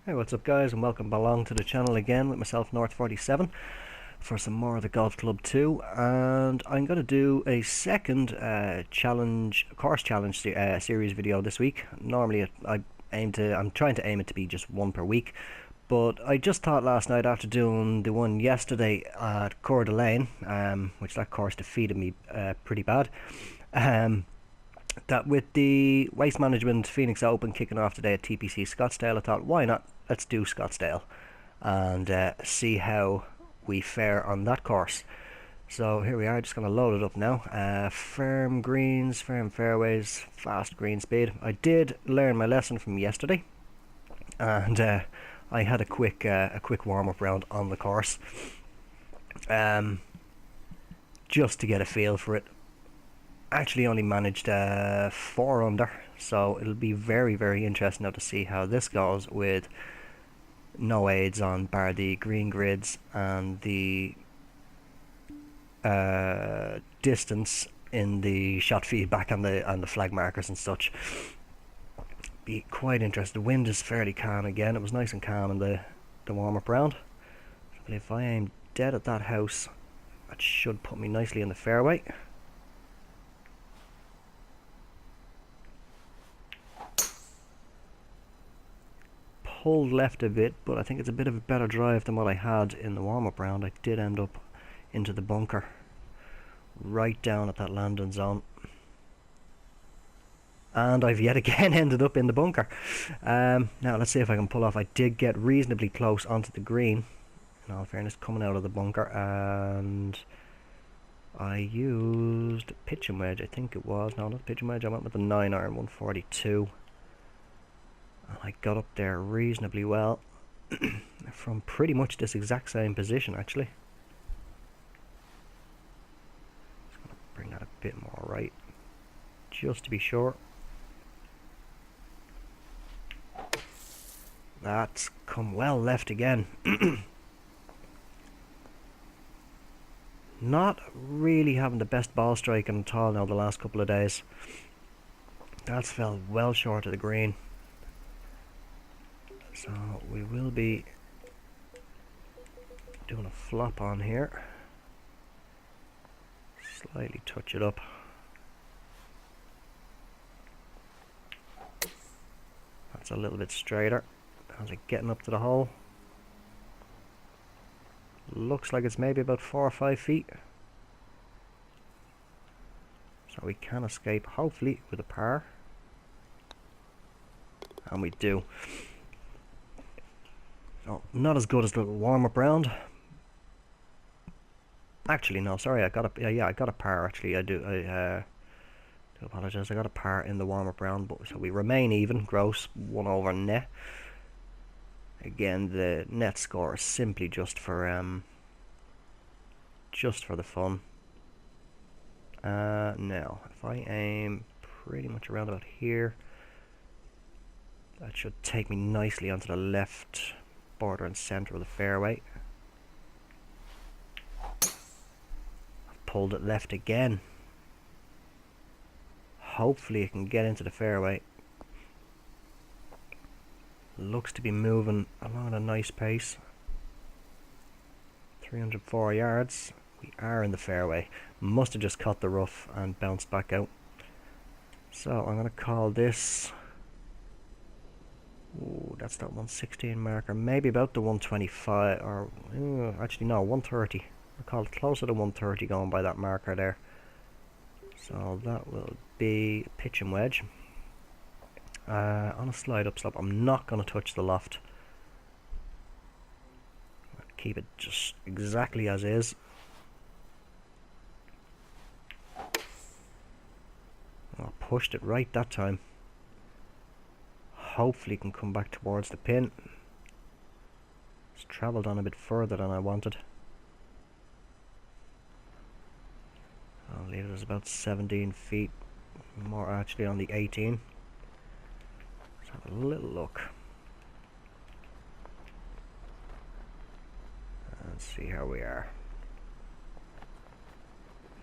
Hey, what's up guys, and welcome along to the channel again with myself, North47, for some more of the Golf Club 2, and I'm going to do a second course challenge series video this week. Normally I'm trying to aim it to be just one per week, but I just thought last night after doing the one yesterday at Coeur d'Alene, which that course defeated me pretty bad, that with the Waste Management Phoenix Open kicking off today at TPC Scottsdale, I thought, why not? Let's do Scottsdale and see how we fare on that course. So here we are, just going to load it up now. Firm greens, firm fairways, fast green speed. I did learn my lesson from yesterday, and I had a quick warm-up round on the course, just to get a feel for it. Actually only managed 4 under, so it'll be very, very interesting now to see how this goes with no aids on bar the green grids and the distance in the shot feedback and the flag markers and such. Be quite interesting. The wind is fairly calm again. It was nice and calm in the warm-up round. But if I aim dead at that house, that should put me nicely in the fairway. Pulled left a bit, but I think it's a bit of a better drive than what I had in the warm-up round. I did end up into the bunker, right down at that landing zone, and I've yet again ended up in the bunker. Now let's see if I can pull off. I did get reasonably close onto the green, in all fairness, coming out of the bunker, and I used a pitching wedge, I think it was. No, not a pitching wedge. I went with the 9-iron 142. I got up there reasonably well from pretty much this exact same position, actually. Just going to bring that a bit more right, just to be sure. That's come well left again. Not really having the best ball striking at all now the last couple of days. That's fell well short of the green. So we will be doing a flop on here. Slightly touch it up. That's a little bit straighter. How's it getting up to the hole? Looks like it's maybe about 4 or 5 feet. So we can escape, hopefully, with a par. And we do. Oh, not as good as the warm-up round. Actually, no, sorry, I got a par. Actually, I do apologize. I got a par in the warm-up round, but so we remain even. Gross 1 over net. Again, the net score is simply just for the fun. Now, if I aim pretty much around about here, that should take me nicely onto the left border and center of the fairway. I've pulled it left again. Hopefully it can get into the fairway. Looks to be moving along at a nice pace. 304 yards. We are in the fairway. Must have just caught the rough and bounced back out. So I'm going to call this. Ooh, that's that 116 marker. Maybe about the 125, or actually no, 130. I call it closer to 130 going by that marker there. So that will be a pitching wedge. On a slide up slope. I'm not going to touch the loft. I'll keep it just exactly as is. I pushed it right that time. Hopefully can come back towards the pin. It's travelled on a bit further than I wanted. I'll leave it as about 17 feet. More actually on the 18. Let's have a little look. And see how we are.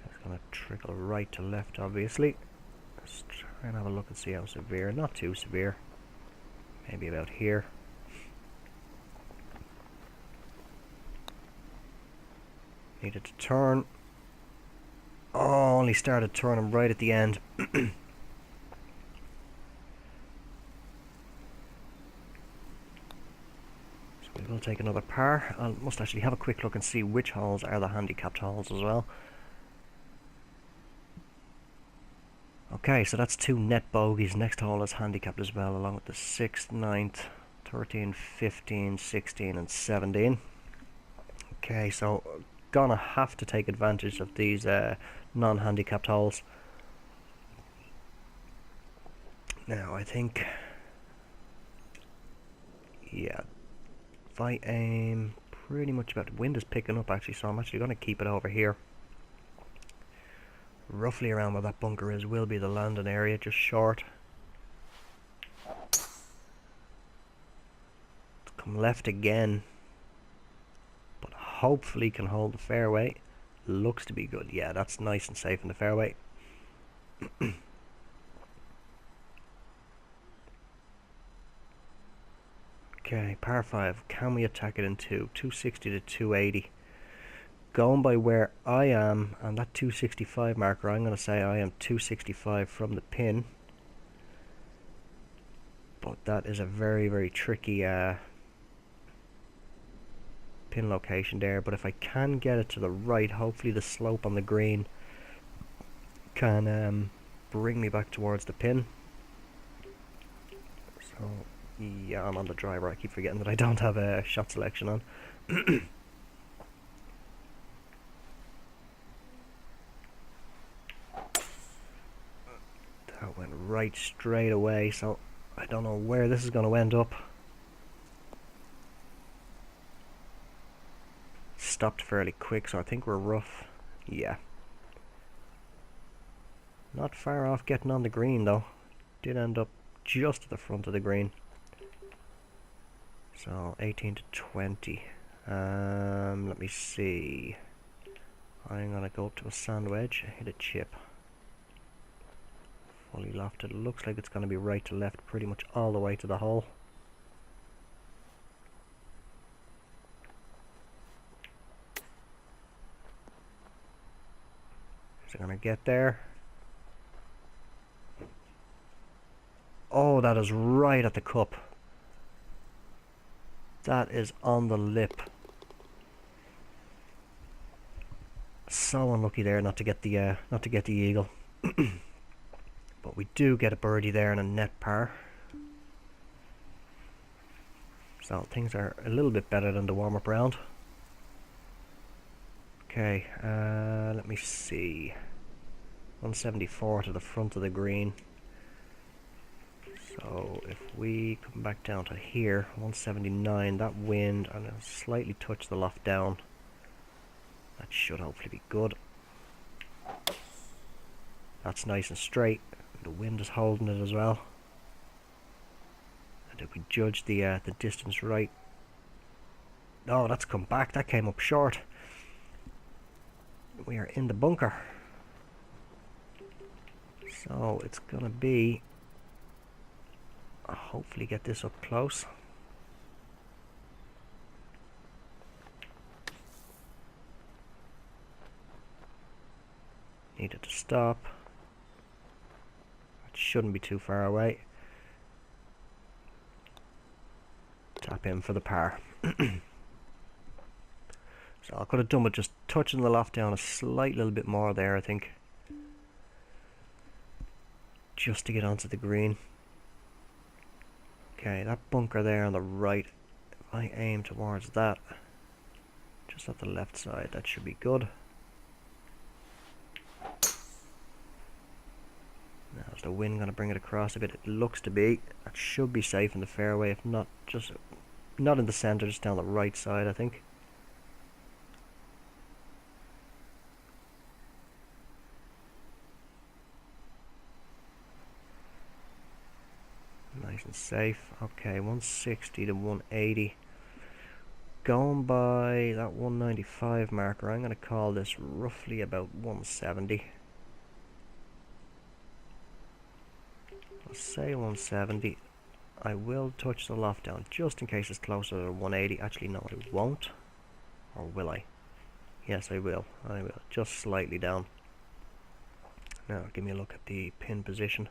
It's going to trickle right to left, obviously. Let's try and have a look and see how severe. Not too severe. Maybe about here. Needed to turn. Oh, only started turning right at the end. So we will take another par. I must actually have a quick look and see which holes are the handicapped holes as well. Okay, so that's 2 net bogeys. Next hole is handicapped as well, along with the 6th, 9th, 13, 15, 16 and 17. Okay, so gonna have to take advantage of these non-handicapped holes. Now I think, yeah, if I aim pretty much about, the wind is picking up actually, so I'm actually going to keep it over here. Roughly around where that bunker is will be the landing area, just short. Come left again, but hopefully can hold the fairway. Looks to be good. Yeah, that's nice and safe in the fairway. Okay, par 5. Can we attack it in 2? 260 to 280. Going by where I am, and that 265 marker, I'm going to say I am 265 from the pin. But that is a very, very tricky pin location there. But if I can get it to the right, hopefully the slope on the green can bring me back towards the pin. So, yeah, I'm on the driver. I keep forgetting that I don't have a shot selection on. That went right straight away, so I don't know where this is going to end up. Stopped fairly quick, so I think we're rough. Yeah. Not far off getting on the green though. Did end up just at the front of the green. So 18 to 20. Let me see. I'm gonna go up to a sand wedge, hit a chip. Fully lofted. Looks like it's gonna be right to left pretty much all the way to the hole. Is it gonna get there? Oh, that is right at the cup. That is on the lip. So unlucky there not to get the eagle. But we do get a birdie there and a net par. So things are a little bit better than the warm-up round. Okay, let me see. 174 to the front of the green. So if we come back down to here, 179, that wind, and it'll slightly touch the loft down. That should hopefully be good. That's nice and straight. The wind is holding it as well. And if we judge the distance right, oh, that's come back. That came up short. We are in the bunker. So it's gonna be, hopefully get this up close. Needed to stop. It shouldn't be too far away. Tap in for the par. So I could have done with just touching the loft down a slight little bit more there, I think. Just to get onto the green. Okay, that bunker there on the right, if I aim towards that, just at the left side, that should be good. Now is the wind going to bring it across a bit? It looks to be. That should be safe in the fairway, if not, just not in the centre, just down the right side, I think. Nice and safe. Okay, 160 to 180. Going by that 195 marker, I'm going to call this roughly about 170. Let's say 170. I will touch the loft down just in case it's closer to 180. Actually, no, I won't. Or will I? Yes, I will. I will. Just slightly down. Now, give me a look at the pin position.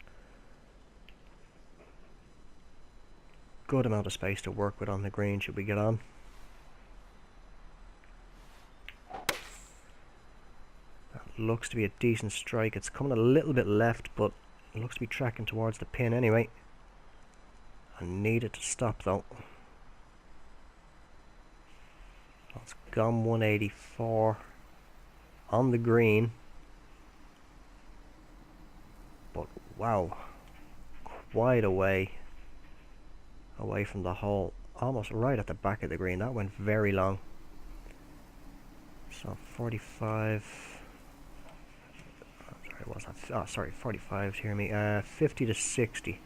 Good amount of space to work with on the green should we get on. That looks to be a decent strike. It's coming a little bit left, but it looks to be tracking towards the pin anyway. I need it to stop though. It's gone 184 on the green. But wow, quite away from the hole, almost right at the back of the green. That went very long. So 45. Sorry, what's that? Oh, sorry, 45. Hear me. 50 to 60.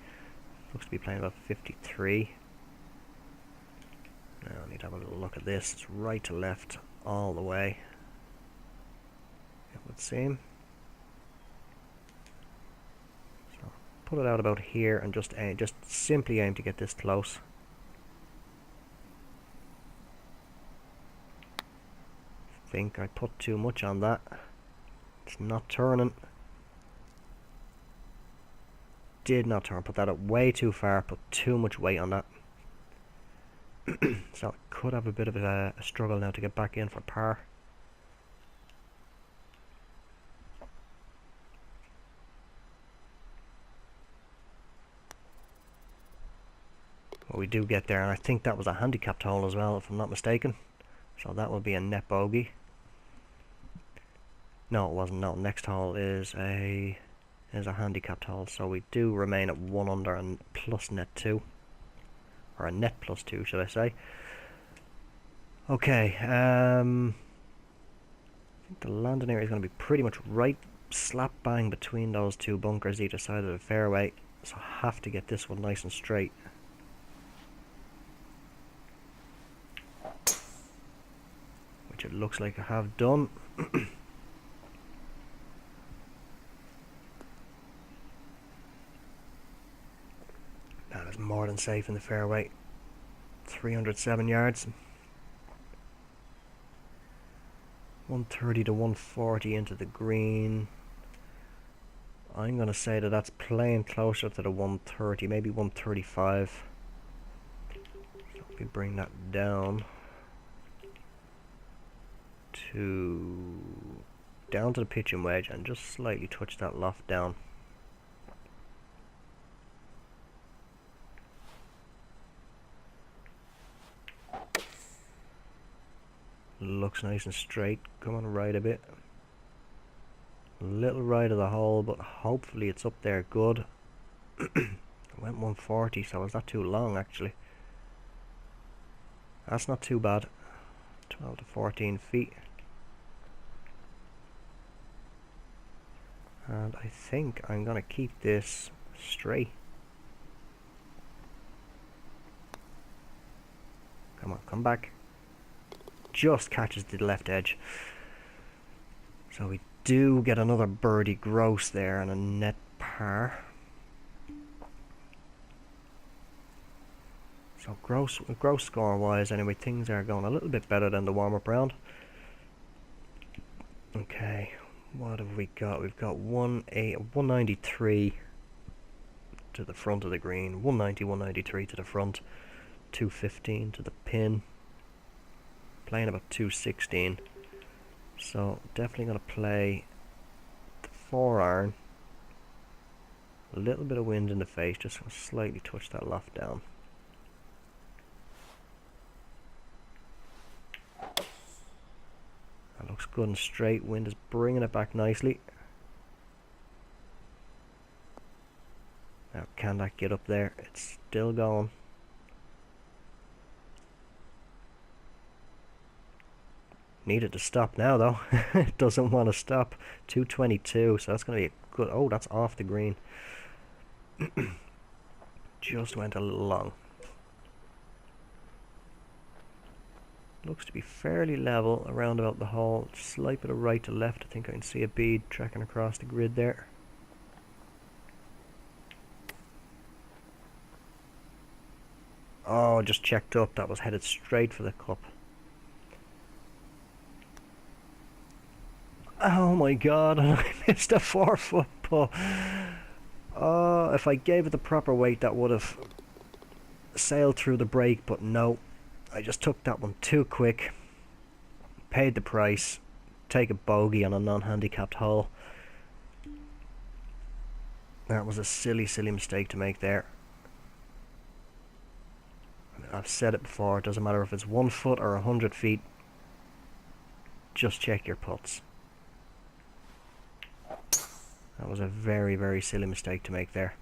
Looks to be playing about 53. Now I need to have a little look at this. It's right to left all the way, it would seem. So put it out about here and just simply aim to get this close. I think I put too much on that. It's not turning. Did not turn. Put that up way too far. Put too much weight on that. So I could have a bit of a struggle now to get back in for par. Well, we do get there, and I think that was a handicapped hole as well, if I'm not mistaken. So that will be a net bogey. No, it wasn't. No, next hole is a handicapped hole, so we do remain at 1 under and plus net 2. Or a net plus 2, should I say. Okay, I think the landing area is going to be pretty much right slap bang between those two bunkers either side of the fairway, so I have to get this one nice and straight. Which it looks like I have done. That is more than safe in the fairway. 307 yards. 130 to 140 into the green. I'm going to say that that's playing closer to the 130, maybe 135. So if we bring that down to the pitching wedge and just slightly touch that loft down. Looks nice and straight. Come on right a bit. A little right of the hole, but hopefully it's up there good. It went 140, so is that too long actually? That's not too bad. 12 to 14 feet. And I think I'm going to keep this straight. Come on, come back. Just catches the left edge. So we do get another birdie gross there and a net par. So gross score wise anyway, things are going a little bit better than the warm-up round. Okay, what have we got? We've got 193 to the front of the green, 190, 193 to the front, 215 to the pin. Playing about 216, so definitely going to play the 4-iron. A little bit of wind in the face, just going to slightly touch that loft down. That looks good and straight. Wind is bringing it back nicely. Now can that get up there? It's still going. Needed to stop now though. It doesn't want to stop. 222, so that's going to be a good. Oh, that's off the green. Just went a little long. Looks to be fairly level around about the hole. Slight bit of right to left. I think I can see a bead tracking across the grid there. Oh, just checked up. That was headed straight for the cup. Oh my god, and I missed a 4-foot putt. Oh, if I gave it the proper weight, that would have sailed through the break, but no. I just took that one too quick. Paid the price. Take a bogey on a non-handicapped hole. That was a silly, silly mistake to make there. I've said it before, it doesn't matter if it's 1 foot or 100 feet. Just check your putts. That was a very, very silly mistake to make there.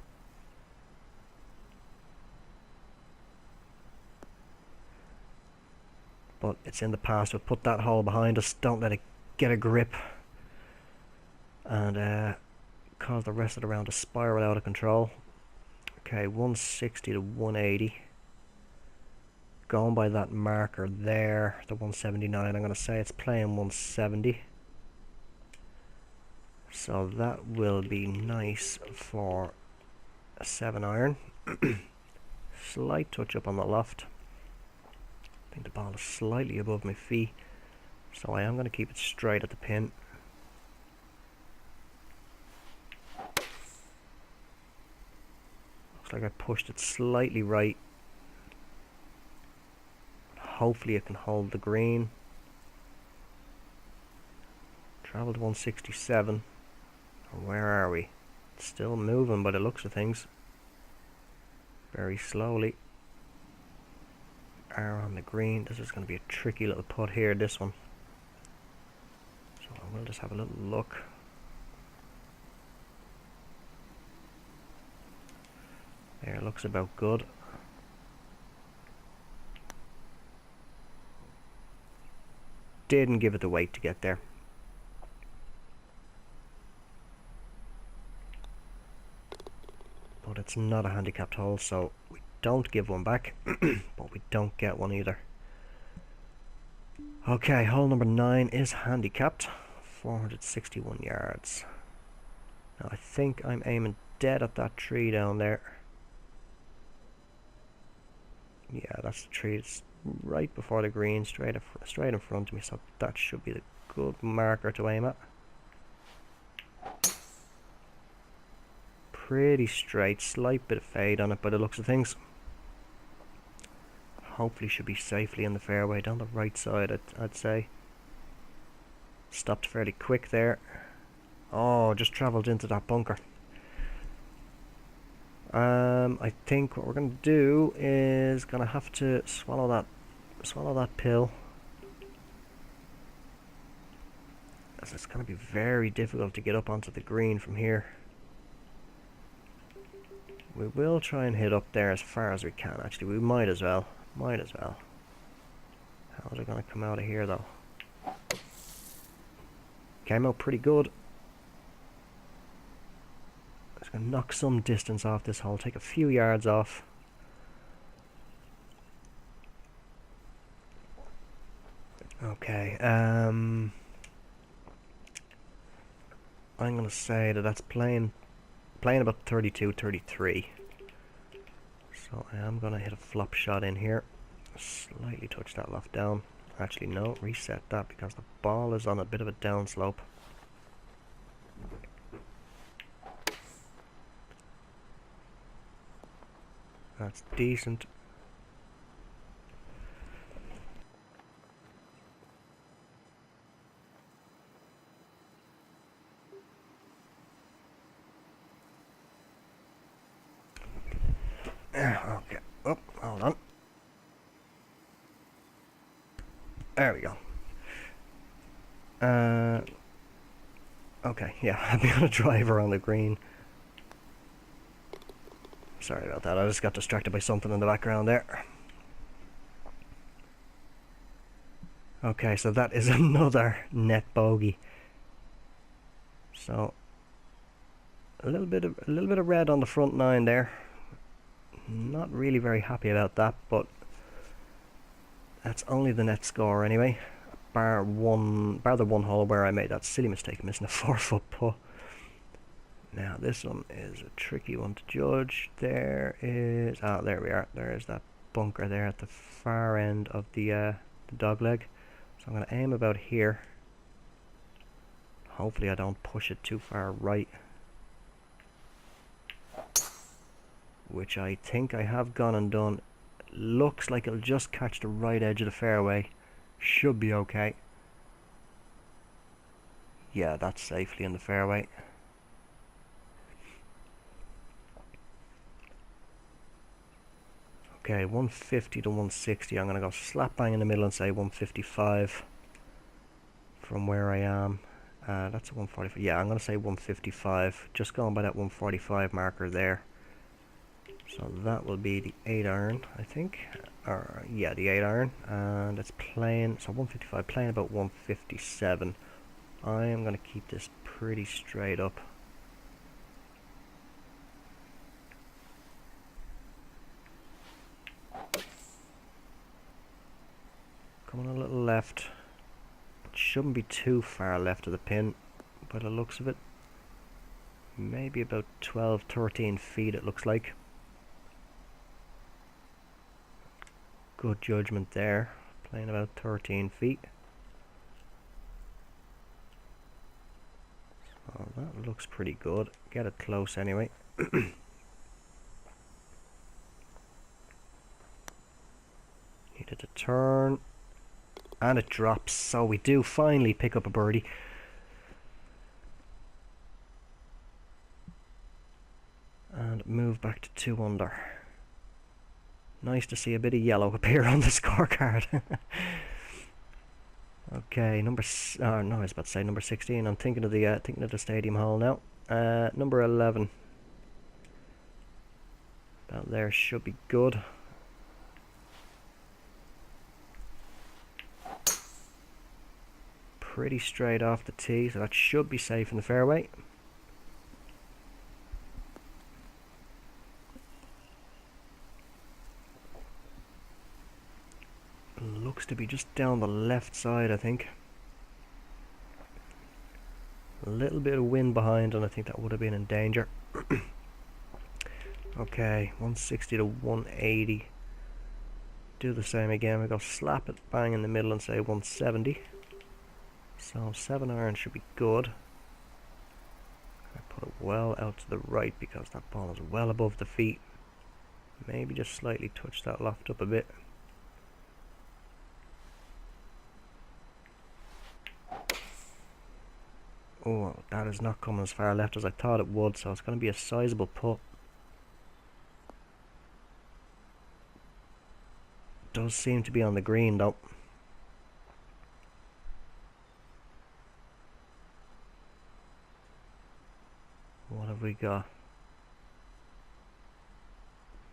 But it's in the past. We'll put that hole behind us. Don't let it get a grip and cause the rest of the round to spiral out of control. Okay, 160 to 180. Going by that marker there, the 179, I'm going to say it's playing 170. So that will be nice for a 7-iron. Slight touch up on the loft. I think the ball is slightly above my feet, so I am going to keep it straight at the pin. Looks like I pushed it slightly right. Hopefully it can hold the green. Travelled 167. Where are we? It's still moving by the looks of things. Very slowly. Are on the green. This is going to be a tricky little putt here, this one. So I will just have a little look. There, looks about good. Didn't give it the weight to get there. But it's not a handicapped hole, so we don't give one back, but we don't get one either. Okay, hole number 9 is handicapped, 461 yards. Now I think I'm aiming dead at that tree down there. Yeah, that's the tree. It's right before the green, straight in front of me, so that should be the good marker to aim at. Pretty straight, slight bit of fade on it by the looks of things. Hopefully should be safely in the fairway down the right side, I'd say. Stopped fairly quick there. Oh, just travelled into that bunker. I think what we're going to do is going to have to swallow that pill. As it's going to be very difficult to get up onto the green from here. We will try and hit up there as far as we can. Actually, we might as well. Might as well. How's it going to come out of here, though? Came out pretty good. It's going to knock some distance off this hole. Take a few yards off. Okay. I'm going to say that that's playing about 32, 33. So I am going to hit a flop shot in here. Slightly touch that loft down. Actually, no, reset that because the ball is on a bit of a downslope. That's decent. Okay. Oh, hold on. There we go. Okay, yeah, I've got a driver on the green. Sorry about that, I just got distracted by something in the background there. Okay, so that is another net bogey. So a little bit of red on the front 9 there. Not really very happy about that, but that's only the net score anyway. Bar the one hole where I made that silly mistake of missing a 4-foot putt. Now this one is a tricky one to judge. There is there we are. There is that bunker there at the far end of the dog leg. So I'm going to aim about here. Hopefully I don't push it too far right, which I think I have gone and done. Looks like it'll just catch the right edge of the fairway. Should be okay. Yeah, that's safely in the fairway. Okay, 150 to 160. I'm going to go slap bang in the middle and say 155 from where I am. That's a 145. Yeah, I'm going to say 155. Just going by that 145 marker there. So that will be the 8-iron, I think. Or yeah, the 8-iron. And it's playing, so 155, playing about 157. I am going to keep this pretty straight up. Coming a little left. It shouldn't be too far left of the pin by the looks of it. Maybe about 12-13 feet it looks like. Good judgment there. Playing about 13 feet. So that looks pretty good. Get it close anyway. Needed to turn. And it drops, so we do finally pick up a birdie. And move back to 2 under. Nice to see a bit of yellow appear on the scorecard. Okay, no, I was about to say number 16. I'm thinking of the stadium hall now. Number 11. About there should be good. Pretty straight off the tee, so that should be safe in the fairway. Looks to be just down the left side, I think. A little bit of wind behind, and I think that would have been in danger. Okay, 160 to 180. Do the same again. We go slap it bang in the middle and say 170. So 7-iron should be good. I put it well out to the right because that ball is well above the feet. Maybe just slightly touch that loft up a bit. Oh, that is not coming as far left as I thought it would, so it's going to be a sizable putt. Does seem to be on the green though. What have we got?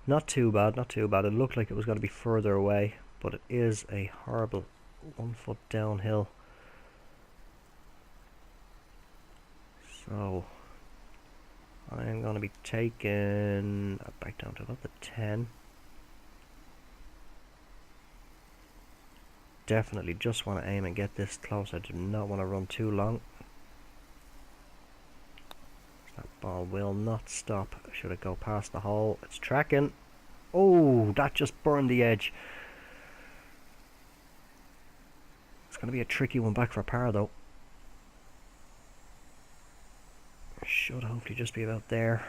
Not too bad, not too bad. It looked like it was going to be further away, but it is a horrible 1 foot downhill. So I am going to be taking back down to about the 10. Definitely just want to aim and get this close. I do not want to run too long. That ball will not stop. Should it go past the hole? It's tracking. Oh, that just burned the edge. It's going to be a tricky one back for par though. Should hopefully just be about there.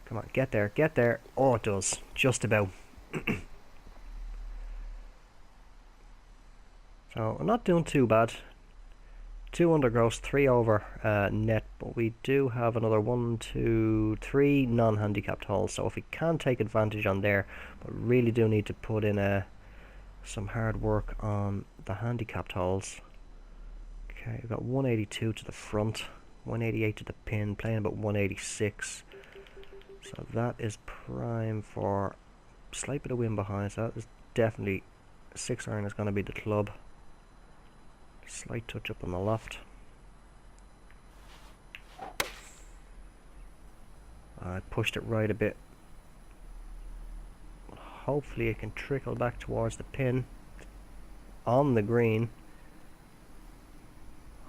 Come on, get there, get there. Oh, it does. Just about. So, I'm not doing too bad. 2 under gross, 3 over net, but we do have another 1, 2, 3 non-handicapped holes. So if we can take advantage on there, but really do need to put in some hard work on the handicapped holes. Okay, we've got 182 to the front, 188 to the pin, playing about 186. So that is prime for a slight bit of wind behind. So that is definitely 6-iron is going to be the club. Slight touch up on the loft. I pushed it right a bit. Hopefully it can trickle back towards the pin on the green.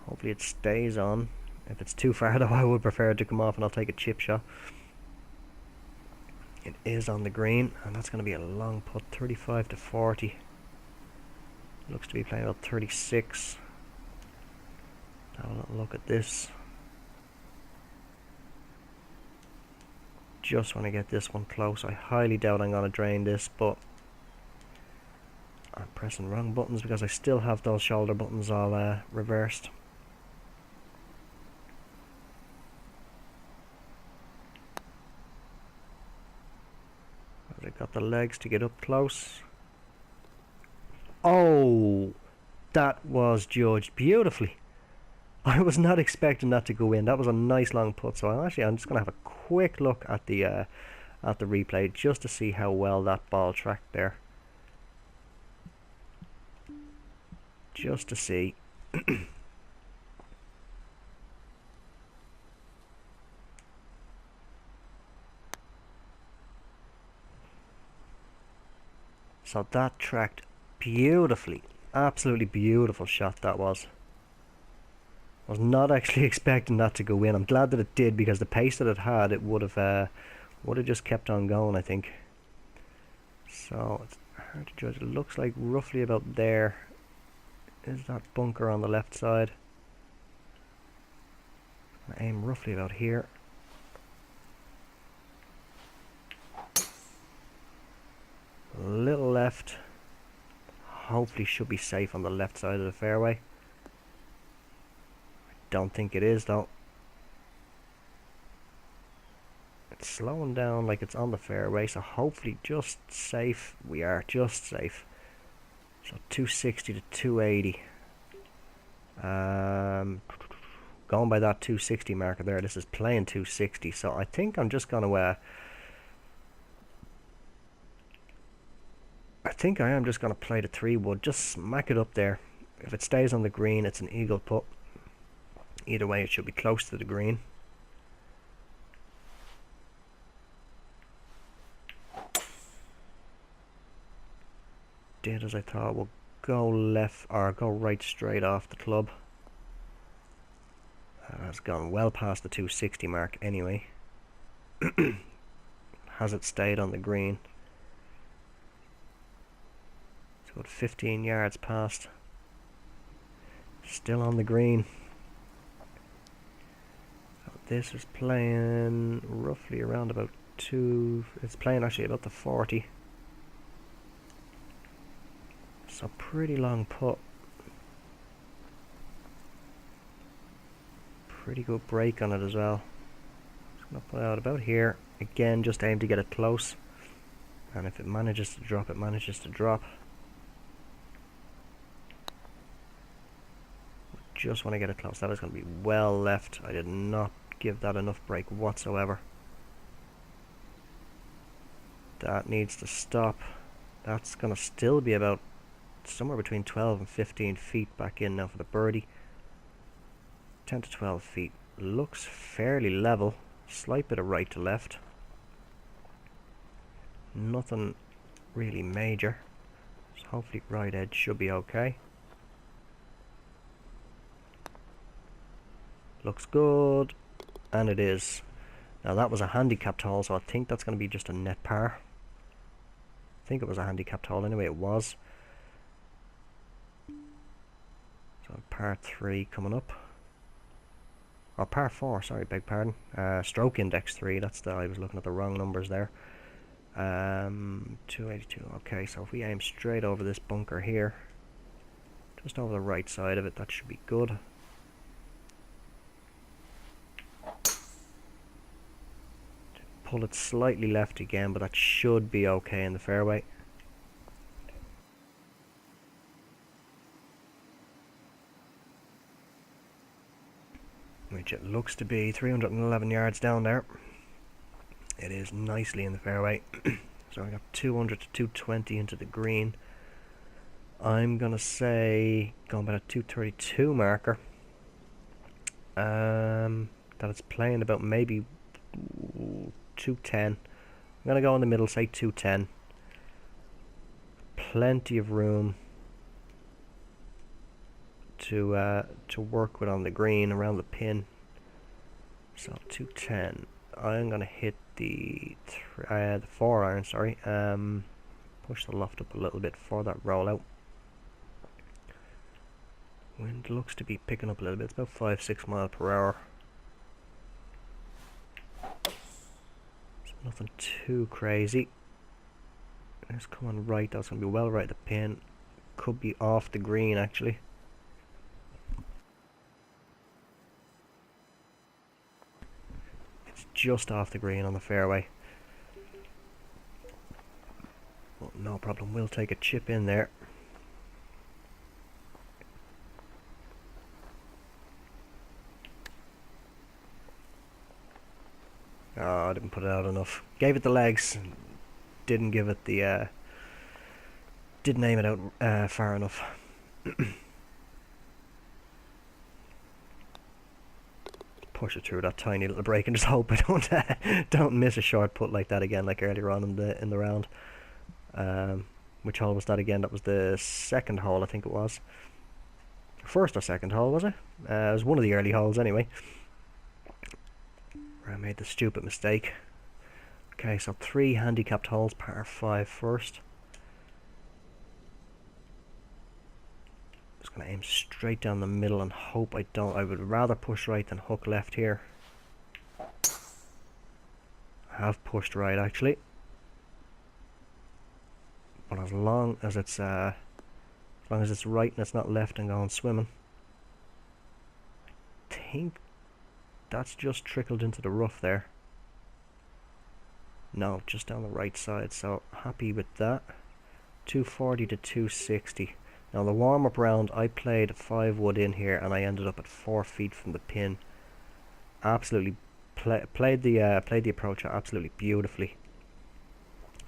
Hopefully it stays on. If it's too far though, I would prefer it to come off and I'll take a chip shot. It is on the green, and that's going to be a long putt, 35 to 40. Looks to be playing about 36. Have a little look at this. Just want to get this one close. I highly doubt I'm going to drain this, but I'm pressing wrong buttons because I still have those shoulder buttons all reversed. I've got the legs to get up close. Oh, that was judged beautifully. I was not expecting that to go in. That was a nice long putt. So I'm just going to have a quick look at the replay just to see how well that ball tracked there. Just to see. So that tracked beautifully. Absolutely beautiful shot that was. I was not actually expecting that to go in. I'm glad that it did, because the pace that it had, it would have just kept on going, I think. So it's hard to judge. It looks like roughly about there is that bunker on the left side. I aim roughly about here. A little left. Hopefully should be safe on the left side of the fairway. I don't think it is though. It's slowing down like it's on the fairway, so hopefully just safe. We are just safe. So 260 to 280. Going by that 260 marker there. This is playing 260, so I think I'm just gonna I think I am just going to play the 3-wood, just smack it up there. If it stays on the green, it's an eagle putt. Either way, it should be close to the green. Did as I thought. We'll go left, or go right straight off the club. That's gone well past the 260 mark anyway. Has it stayed on the green? About 15 yards past. Still on the green. So this is playing roughly around about 2. It's playing actually about the 40. So pretty long putt. Pretty good break on it as well. Just gonna put out about here. Again, just aim to get it close. And if it manages to drop, it manages to drop. Just want to get it close. That is going to be well left. I did not give that enough break whatsoever. That needs to stop. That's going to still be about somewhere between 12 and 15 feet back in now for the birdie. 10 to 12 feet. Looks fairly level. Slight bit of right to left. Nothing really major. So hopefully right edge should be okay. Looks good, and it is. Now that was a handicapped hole, so I think that's going to be just a net par. I think it was a handicapped hole anyway. It was. So par 3 coming up, or par 4. Sorry, beg pardon. Stroke index 3. That's the. I was looking at the wrong numbers there. 282. Okay, so if we aim straight over this bunker here, just over the right side of it, that should be good. Pull it slightly left again, but that should be okay in the fairway. Which it looks to be 311 yards down there. It is nicely in the fairway. So I got 200 to 220 into the green. I'm gonna say, going by that 232 marker, that it's playing about maybe 210. I'm gonna go in the middle, say 210. Plenty of room to work with on the green around the pin. So 210. I'm gonna hit the 4 iron. Sorry. Push the loft up a little bit for that rollout. Wind looks to be picking up a little bit. It's about 5-6 miles per hour. It's nothing too crazy. It's coming right. That's going to be well right at the pin. Could be off the green actually. It's just off the green on the fairway. Well, no problem. We'll take a chip in there. Oh, I didn't put it out enough. Gave it the legs. Didn't give it the... didn't aim it out far enough. Push it through that tiny little break and just hope I don't miss a short putt like that again, like earlier on in the round. Which hole was that again? That was the second hole, I think it was. First or second hole, was it? It was one of the early holes anyway. Where I made the stupid mistake. Okay, so 3 handicapped holes, par 5 first. Just gonna aim straight down the middle and hope I don't. I would rather push right than hook left here. I have pushed right actually. But as long as it's right and it's not left and going swimming. I think that's just trickled into the rough there. No, just down the right side, so happy with that. 240 to 260. Now the warm-up round I played 5 wood in here and I ended up at 4 feet from the pin. Absolutely played the approach absolutely beautifully.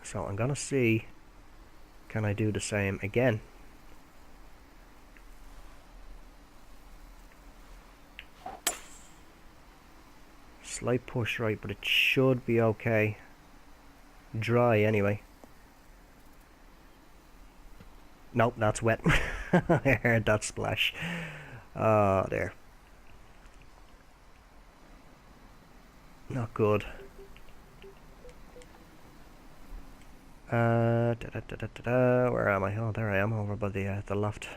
So I'm gonna see, can I do the same again? Slight push right, but it should be okay. Dry anyway. Nope, that's wet. I heard that splash. Ah, there. Not good. Where am I? Oh, there I am, over by the loft.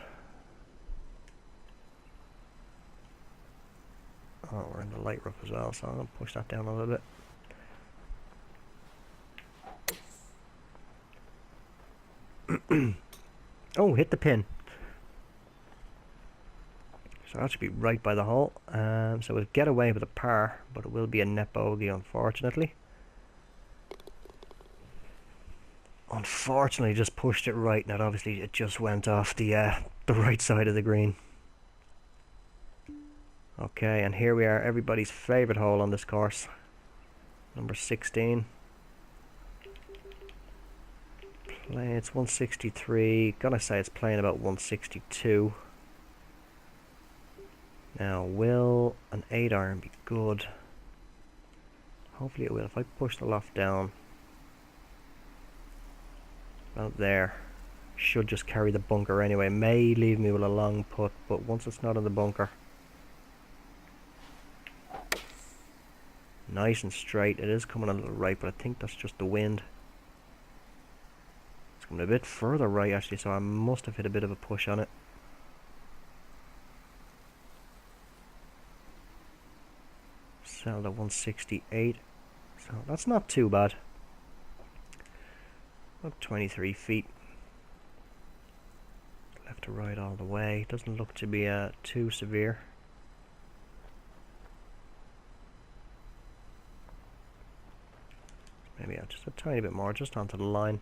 Oh, we're in the light rough as well, so I'm gonna push that down a little bit. Oh, hit the pin. So that should be right by the hole. So we'll get away with a par, but it will be a net bogey, unfortunately. Unfortunately, just pushed it right, and obviously it just went off the right side of the green. Okay, and here we are, everybody's favourite hole on this course, number 16. It's 163. Gonna say it's playing about 162. Now, will an 8-iron be good? Hopefully it will. If I push the loft down about there, should just carry the bunker anyway. May leave me with a long putt, but once it's not in the bunker, nice and straight. It is coming a little right, but I think that's just the wind. It's coming a bit further right actually, so I must have hit a bit of a push on it. Settled at 168, so that's not too bad. About 23 feet. Left to right all the way. Doesn't look to be too severe. Maybe just a tiny bit more, just onto the line.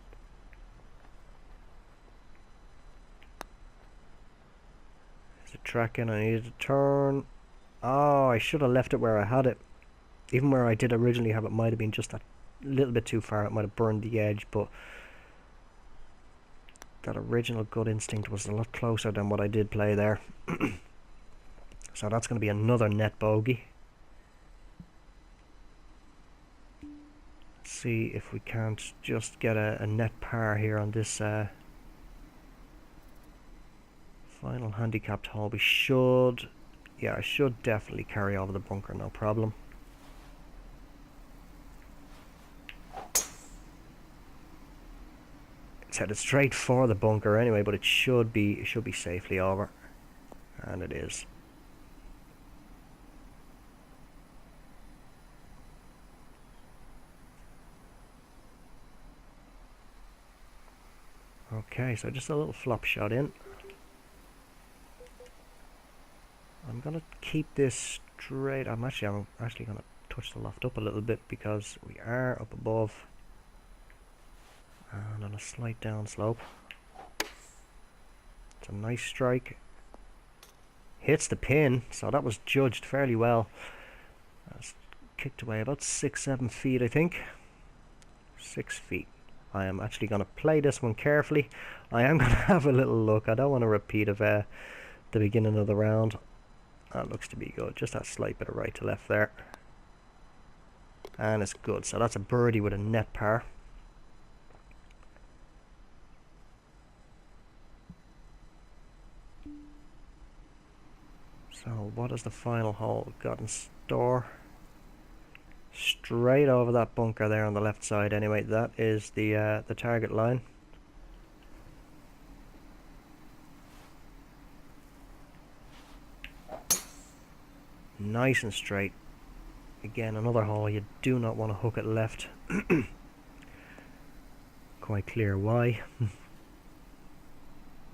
There's a track in, I needed to turn. Oh, I should have left it where I had it. Even where I did originally have it might have been just a little bit too far. It might have burned the edge, but that original gut instinct was a lot closer than what I did play there. So that's going to be another net bogey. Let's see if we can't just get a net par here on this final handicapped hole. We should, yeah, I should definitely carry over the bunker, no problem. It's headed straight for the bunker anyway, but it should be safely over. And it is. Okay, so just a little flop shot in. I'm gonna keep this straight. I'm actually gonna touch the loft up a little bit because we are up above and on a slight down slope. It's a nice strike. Hits the pin, so that was judged fairly well. That's kicked away about 6-7 feet, I think. 6 feet. I am actually going to play this one carefully. I am going to have a little look. I don't want to repeat of the beginning of the round. That looks to be good. Just that slight bit of right to left there. And it's good. So that's a birdie with a net par. So what has the final hole got in store? Straight over that bunker there on the left side. Anyway, that is the target line. Nice and straight. Again, another hole you do not want to hook it left. Quite clear why.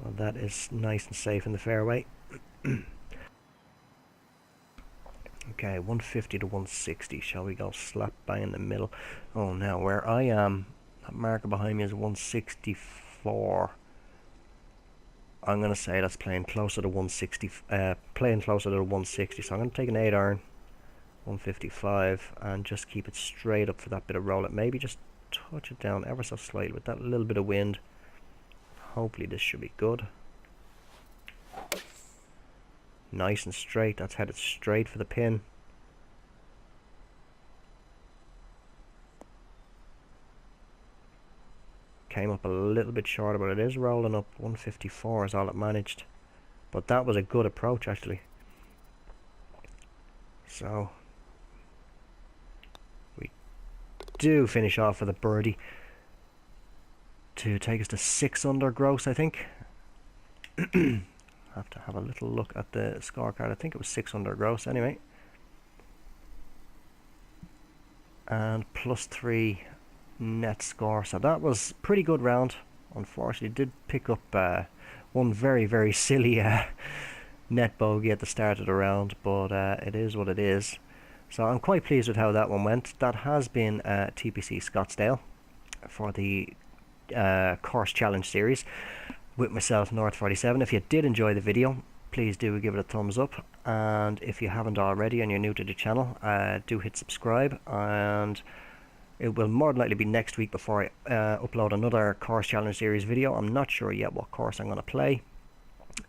Well, that is nice and safe in the fairway. Okay, 150 to 160. Shall we go slap bang in the middle? Oh, now where I am, that marker behind me is 164. I'm gonna say that's playing closer to 160. Playing closer to 160. So I'm gonna take an 8-iron, 155, and just keep it straight up for that bit of roll. It maybe just touch it down ever so slightly with that little bit of wind. Hopefully this should be good. Nice and straight. That's headed straight for the pin. Came up a little bit shorter, but it is rolling up. 154 is all it managed. But that was a good approach, actually. So we do finish off with a birdie to take us to 6 under gross, I think. Have to have a little look at the scorecard. I think it was 6 under gross anyway. And +3 net score. So that was a pretty good round. Unfortunately, did pick up one very, very silly net bogey at the start of the round, but it is what it is. So I'm quite pleased with how that one went. That has been TPC Scottsdale for the course challenge series with myself, North 47. If you did enjoy the video, please do give it a thumbs up, and if you haven't already and you're new to the channel, do hit subscribe, and it will more than likely be next week before I upload another course challenge series video. I'm not sure yet what course I'm going to play,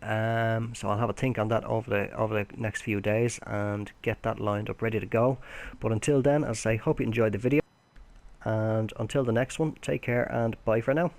so I'll have a think on that over the next few days and get that lined up ready to go. But until then, as I say, hope you enjoyed the video, and until the next one, take care and bye for now.